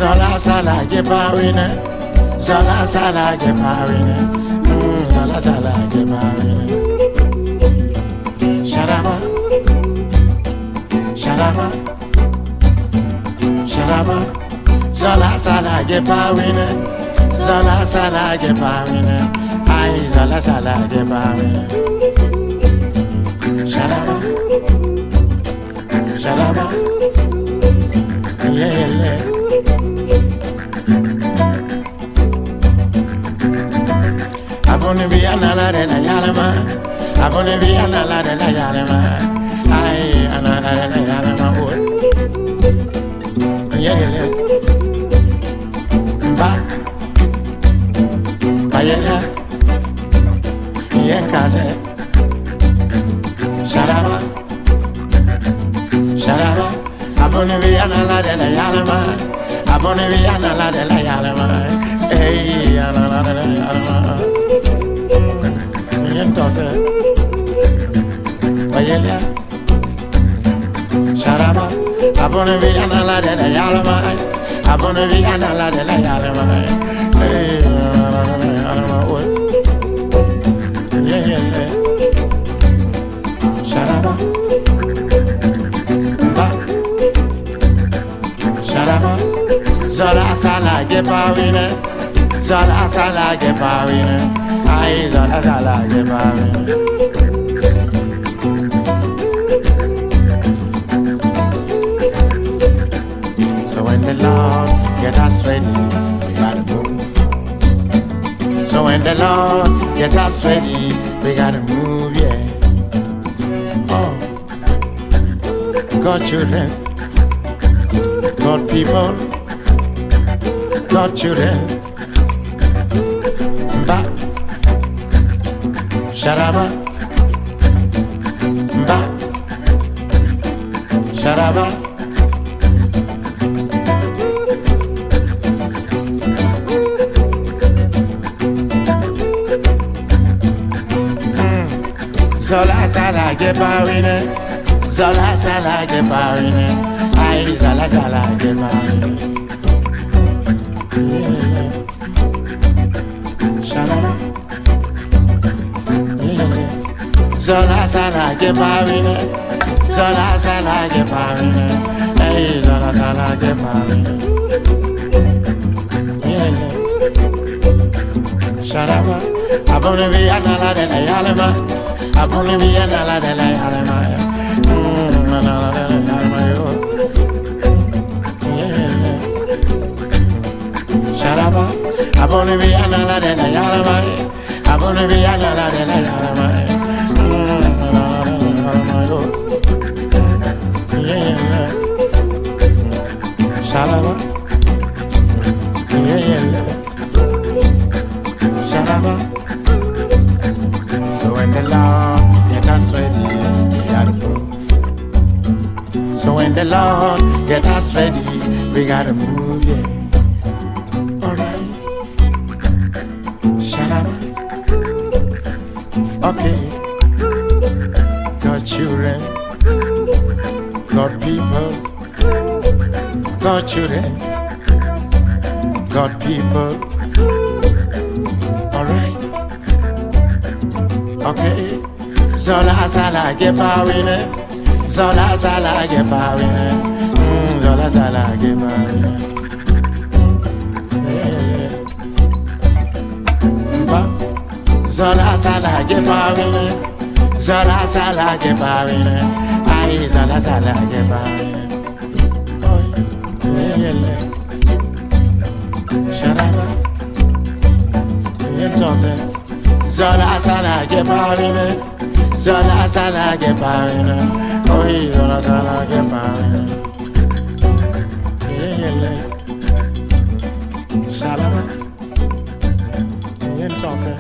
Zola sala ge pawine. Zola sala ge pawine. Zola sala ge pawine. Sharaba. Sharaba. Sharaba. Zola sala ge pawine. Zola sala ge pawine. Ay zola sala ge pawine. Sharaba. Sharaba. Yeah. Abone bi anala de la yalama. Abone bi anala de la yalama. Ay anala de la yalama. Yeah. Bayela. Yeah, kaze. Sharaba. Sharaba. Abone bi anala de la yalama. Abone bi anala de la yalama. Hey, anala de la yalama. Entonces, Bayela. Sharaba. Abone bi anala de la yalama. Abone bi anala de la yalama. Hey, anala de la yalama. Yeah. Sharaba. Sharaba. Zola sala ge pawine. Zola sala ge pawine. Ay zola sala ge pawine. So when the Lord get us ready, we gotta move. So when the Lord get us ready, we gotta move, yeah. Oh, God children, God people, God children. Mba, Sharaba, Mba, Sharaba. Zola sala ge pawine. Zola sala ge pawine. Ay zola sala ge pawine. Yeah. Shalala. Yeah. Zola sala ge pawine. Zola sala ge pawine. Ay zola sala ge pawine. Yeah. Sharaba. Abone bi anala de la yalama. Abone bi anala de la yalama. Anala de la yalama. Yeah. Sharaba. Abone bi anala de la yalama. Abone bi anala de la yalama. Anala de la yalama. Yeah. Sharaba. Yeah. Sharaba. So when the Lord get us ready, we gotta move. So when the Lord get us ready, we gotta move, yeah. Alright. Sharaba. Okay. God children, God people, God children, God people. Alright. Okay. Zola sala ge pawine. Zola sala ge pawine. Zola sala ge pawine. Yeah. Zola sala ge pawine. Zola sala ge pawine. Ay zola sala ge pawine. Yeah. Sharaba. Entonces, zola sala ge pawine. Zola sala ge pawine. Oy zola sala ge pawine. Yeah. Shalaba. Entonces